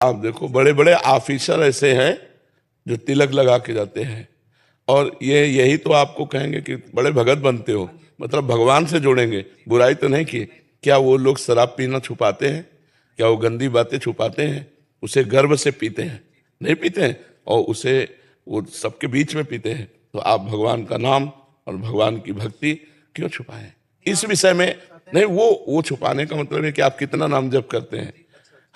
आप देखो बड़े बड़े ऑफिसर ऐसे हैं जो तिलक लगा के जाते हैं और ये यही तो आपको कहेंगे कि बड़े भगत बनते हो, मतलब भगवान से जोड़ेंगे। बुराई तो नहीं की। क्या वो लोग शराब पीना छुपाते हैं? क्या वो गंदी बातें छुपाते हैं? उसे गर्व से पीते हैं? नहीं पीते हैं। और उसे वो सबके बीच में पीते हैं। तो आप भगवान का नाम और भगवान की भक्ति क्यों छुपाएं इस विषय में? नहीं, वो छुपाने का मतलब है कि आप कितना नाम जप करते हैं।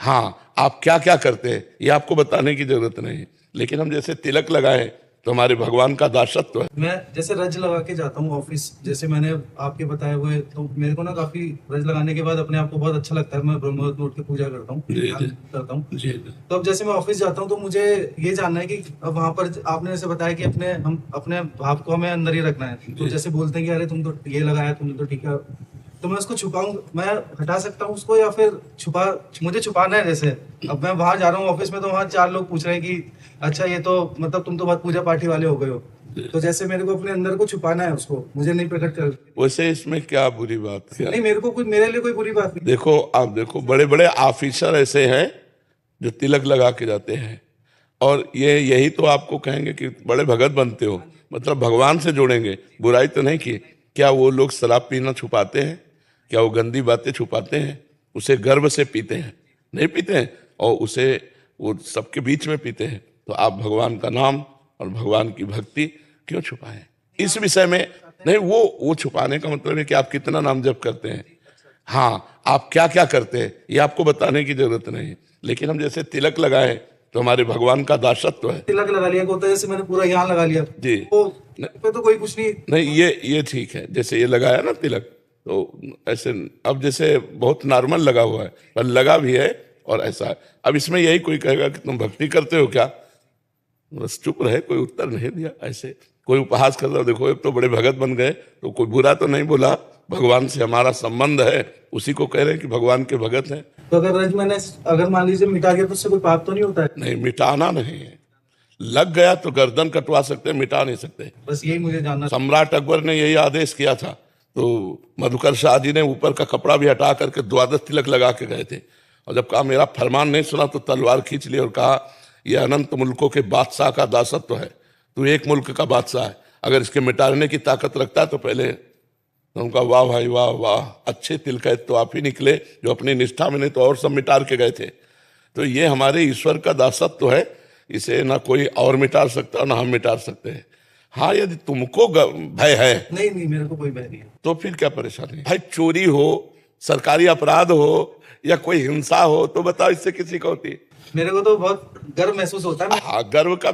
हाँ, आप क्या क्या करते हैं ये आपको बताने की जरूरत नहीं। लेकिन हम जैसे तिलक लगाए तो हमारे भगवान का दासत्व है। मैं जैसे रज लगा के जाता हूँ ऑफिस, जैसे मैंने आपके बताए हुए, तो मेरे को ना काफी रज लगाने के बाद अपने आप को बहुत अच्छा लगता है। मैं ब्रह्म मुहूर्त में उठ के पूजा करता हूँ, ध्यान करता हूँ। तो अब जैसे मैं ऑफिस जाता हूँ तो मुझे ये जानना है कि अब वहां पर आपने जैसे बताया कि हम अपने भाव को हमें अंदर ही रखना है। तो जैसे बोलते हैं कि अरे तुम तो ये लगाया, तुमने तो ठीक है, तो मैं उसको छुपाऊं, मैं हटा सकता हूँ उसको, या फिर मुझे छुपाना है? जैसे अब मैं वहां जा रहा हूँ ऑफिस में, तो वहां 4 लोग पूछ रहे हैं कि अच्छा ये तो मतलब तुम तो बहुत पूजा पाठी वाले हो गए हो। तो जैसे मेरे को अपने अंदर को छुपाना है, उसको मुझे नहीं प्रकट कर। वैसे इसमें क्या बुरी बात है? नहीं, मेरे लिए कोई बुरी बात नहीं। देखो, आप देखो बड़े बड़े ऑफिसर ऐसे हैं जो तिलक लगा के जाते हैं और ये यही तो आपको कहेंगे कि बड़े भगत बनते हो, मतलब भगवान से जोड़ेंगे। बुराई तो नहीं की। क्या वो लोग शराब पीना छुपाते हैं? क्या वो गंदी बातें छुपाते हैं? उसे गर्व से पीते हैं? नहीं पीते हैं। और उसे वो सबके बीच में पीते हैं। तो आप भगवान का नाम और भगवान की भक्ति क्यों छुपाएं इस विषय में? नहीं, वो छुपाने का मतलब है कि आप कितना नाम जप करते हैं। हाँ, आप क्या क्या करते हैं ये आपको बताने की जरूरत नहीं। लेकिन हम जैसे तिलक लगाए तो हमारे भगवान का दासत्व है। तिलक लगा लिया को, तो जैसे मैंने पूरा यहाँ लगा लिया जी। तो पे तो कोई कुछ नहीं। नहीं, ये ठीक है। जैसे ये लगाया ना तिलक, तो ऐसे अब जैसे बहुत नॉर्मल लगा हुआ है, पर लगा भी है और ऐसा है। अब इसमें यही कोई कहेगा कि तुम भक्ति करते हो क्या? बस चुप रहे, कोई उत्तर नहीं दिया। ऐसे कोई उपहास कर रहा, देखो अब तो बड़े भगत बन गए, तो कोई बुरा तो नहीं बोला। भगवान से हमारा संबंध है, उसी को कह रहे हैं कि भगवान के भगत हैं। तो अगर मान लीजिए मिटा दिया तो उससे कोई पाप तो नहीं होता है? नहीं, मिटाना नहीं है। लग गया तो गर्दन कटवा सकते, मिटा नहीं सकते। बस यही मुझे जानना। सम्राट अकबर ने यही आदेश किया था, तो मधुकर शाह जी ने ऊपर का कपड़ा भी हटा करके 12 तिलक लगा के गए थे। और जब कहा मेरा फरमान नहीं सुना तो तलवार खींच ली और कहा यह अनंत मुल्कों के बादशाह का दासत्व है, तू एक मुल्क का बादशाह है, अगर इसके मिटाने की ताकत रखता है तो पहले। तो उनका वाह भाई वाह वाह, अच्छे तिलकैत तो आप ही निकले जो अपनी निष्ठा में नहीं तो और सब मिटार के गए थे। तो ये हमारे ईश्वर का दासत्व है, इसे ना कोई और मिटा सकता ना हम मिटा सकते हैं। हाँ, यदि तुमको भय है। नहीं, मेरे को कोई भय नहीं है। तो फिर क्या परेशानी? भाई चोरी हो, सरकारी अपराध हो या कोई हिंसा हो तो बताओ, इससे किसी को होती है? मेरे को तो बहुत गर्व महसूस होता है। हाँ, गर्व का